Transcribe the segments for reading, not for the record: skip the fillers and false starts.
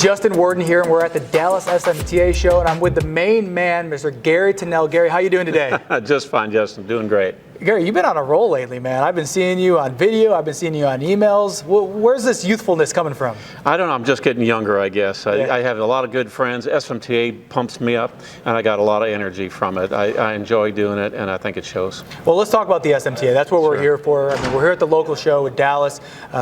Justin Worden here, and we're at the Dallas SMTA show, and I'm with the main man, Mr. Gary Tanel. Gary, how you doing today? Just fine, Justin. Doing great. Gary, you've been on a roll lately, man. I've been seeing you on video. I've been seeing you on emails. Where's this youthfulness coming from? I don't know. I'm just getting younger, I guess. I have a lot of good friends. SMTA pumps me up, and I got a lot of energy from it. I enjoy doing it, and I think it shows. Well, let's talk about the SMTA. That's what we're here for. I mean, we're here at the local show with Dallas.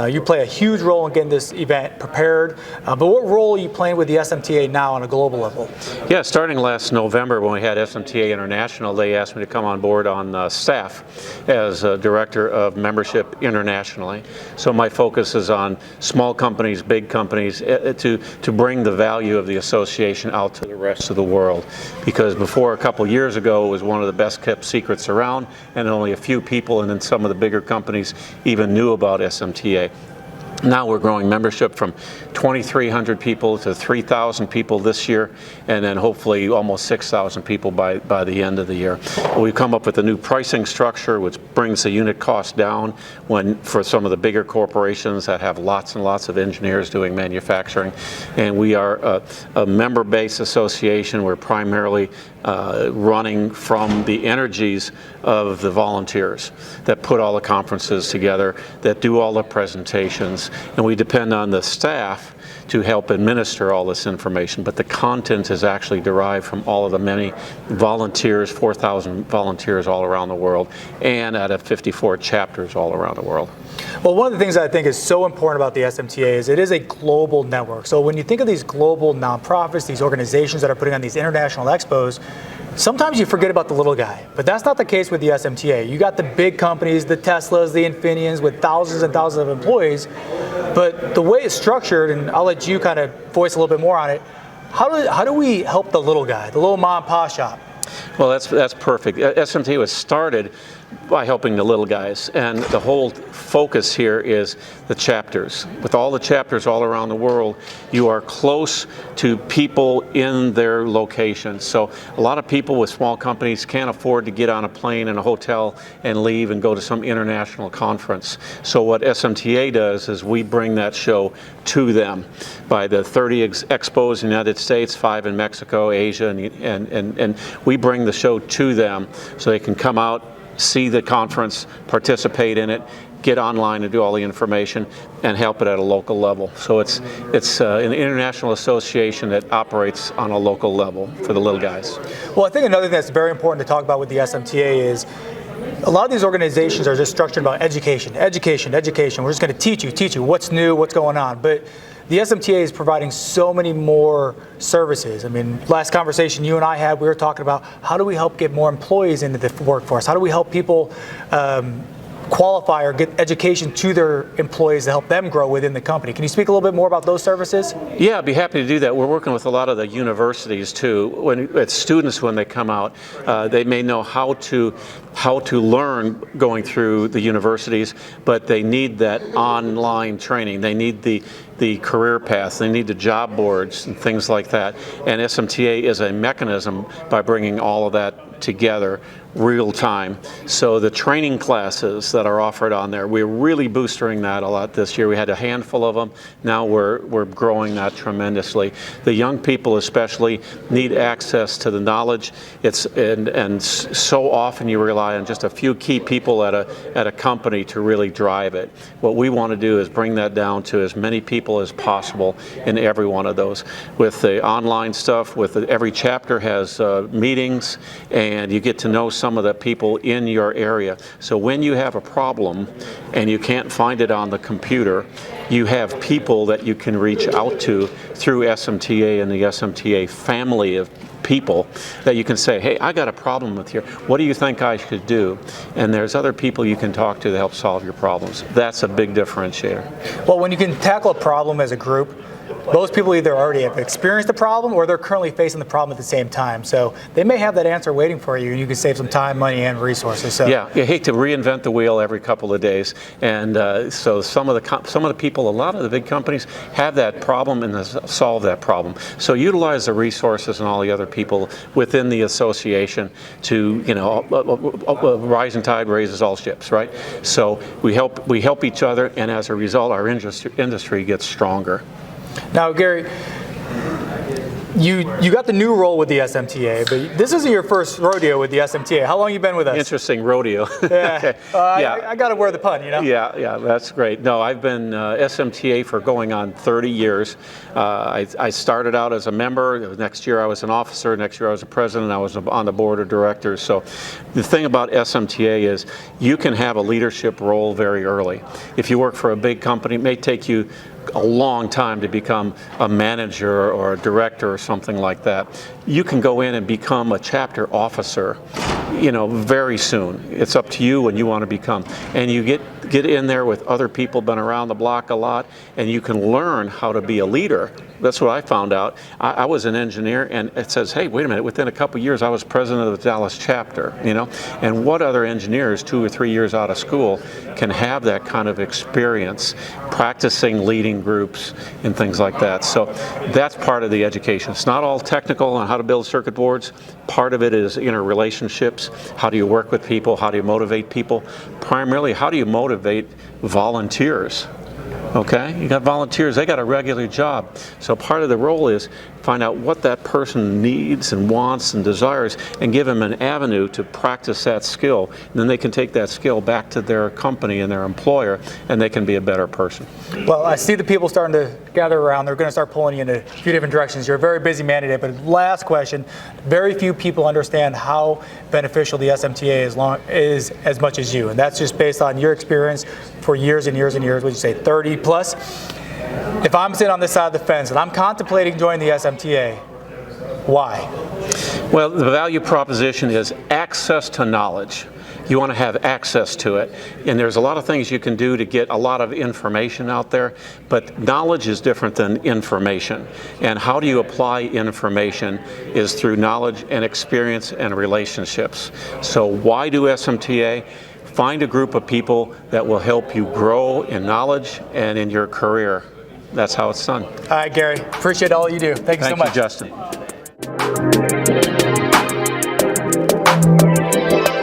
You play a huge role in getting this event prepared. But what role are you playing with the SMTA now on a global level? Yeah, starting last November when we had SMTA International, they asked me to come on board on staff as Director of Membership internationally. So my focus is on small companies, big companies, to bring the value of the association out to the rest of the world. Because before, a couple years ago, it was one of the best kept secrets around, and only a few people and then some of the bigger companies even knew about SMTA. Now we're growing membership from 2,300 people to 3,000 people this year, and then hopefully almost 6,000 people by the end of the year. We've come up with a new pricing structure which brings the unit cost down for some of the bigger corporations that have lots and lots of engineers doing manufacturing. And we are a member-based association. We're primarily running from the energies of the volunteers that put all the conferences together, that do all the presentations, and we depend on the staff to help administer all this information, but the content is actually derived from all of the many volunteers, 4,000 volunteers all around the world, and out of 54 chapters all around the world. Well, one of the things that I think is so important about the SMTA is it is a global network. So when you think of these global nonprofits, these organizations that are putting on these international expos, sometimes you forget about the little guy, but that's not the case with the SMTA. You got the big companies, the Teslas, the Infineons with thousands and thousands of employees, but the way it's structured, and I'll let you kind of voice a little bit more on it, how do we help the little guy, the little mom and pop shop? Well, that's perfect. SMTA was started by helping the little guys, and the whole focus here is the chapters. With all the chapters all around the world, you are close to people in their locations. So a lot of people with small companies can't afford to get on a plane and a hotel and leave and go to some international conference. So what SMTA does is we bring that show to them by the 30 expos in the United States, 5 in Mexico, Asia, and we bring the show to them so they can come out, see the conference, participate in it, get online and do all the information, and help it at a local level. So it's an international association that operates on a local level for the little guys. Well, I think another thing that's very important to talk about with the SMTA is a lot of these organizations are just structured about education. We're just going to teach you what's new, what's going on. But the SMTA is providing so many more services. I mean, last conversation you and I had, we were talking about how do we help get more employees into the workforce? How do we help people qualify or get education to their employees to help them grow within the company? Can you speak a little bit more about those services? Yeah, I'd be happy to do that. We're working with a lot of the universities too. Students, when they come out, they may know how to learn going through the universities, but they need that online training. They need the career paths, they need the job boards and things like that. And SMTA is a mechanism by bringing all of that together real time. So the training classes that are offered on there, we're really boosting that a lot this year. We had a handful of them. Now we're growing that tremendously. The young people especially need access to the knowledge. And so often you rely on just a few key people at a company to really drive it. What we want to do is bring that down to as many people as possible in every one of those. With the online stuff, every chapter has meetings, and you get to know some of the people in your area. So when you have a problem and you can't find it on the computer, you have people that you can reach out to through SMTA and the SMTA family of people that you can say, hey, I got a problem with here. What do you think I should do? And there's other people you can talk to help solve your problems. That's a big differentiator. Well, when you can tackle a problem as a group, those people either already have experienced the problem or they're currently facing the problem at the same time. So they may have that answer waiting for you, and you can save some time, money, and resources. So yeah, you hate to reinvent the wheel every couple of days. And so some of the people, a lot of the big companies have that problem and solve that problem. So utilize the resources and all the other people within the association to, a rising tide raises all ships, right? So we help each other, and as a result, our industry gets stronger. Now, Gary, You got the new role with the SMTA, but this isn't your first rodeo with the SMTA. How long have you been with us? Interesting rodeo. Yeah, Okay. I got to wear the pun, you know? Yeah, that's great. No, I've been SMTA for going on 30 years. I started out as a member. Next year I was an officer. Next year I was a president. I was on the board of directors. So the thing about SMTA is you can have a leadership role very early. If you work for a big company, it may take you a long time to become a manager or a director or something like that. You can go in and become a chapter officer, very soon. It's up to you when you want to become. And you get in there with other people, been around the block a lot, and you can learn how to be a leader. That's what I found out. I was an engineer, and it says, hey, wait a minute, within a couple years I was president of the Dallas chapter, And what other engineers 2 or 3 years out of school can have that kind of experience practicing leading groups and things like that? So that's part of the education. It's not all technical on how to build circuit boards. Part of it is relationships. How do you work with people? How do you motivate people? Primarily, how do you motivate volunteers? Okay, you got volunteers, they got a regular job. So part of the role is find out what that person needs and wants and desires and give them an avenue to practice that skill. And then they can take that skill back to their company and their employer, and they can be a better person. Well, I see the people starting to gather around. They're going to start pulling you in a few different directions. You're a very busy man today, but last question. Very few people understand how beneficial the SMTA is as much as you. And that's just based on your experience for years and years and years. Would you say 30 plus? If I'm sitting on this side of the fence and I'm contemplating joining the SMTA, why? Well, the value proposition is access to knowledge. You want to have access to it. And there's a lot of things you can do to get a lot of information out there, but knowledge is different than information. And how do you apply information is through knowledge and experience and relationships. So why do SMTA? Find a group of people that will help you grow in knowledge and in your career. That's how it's done. All right, Gary. Appreciate all you do. Thank you so much. Thank you, Justin.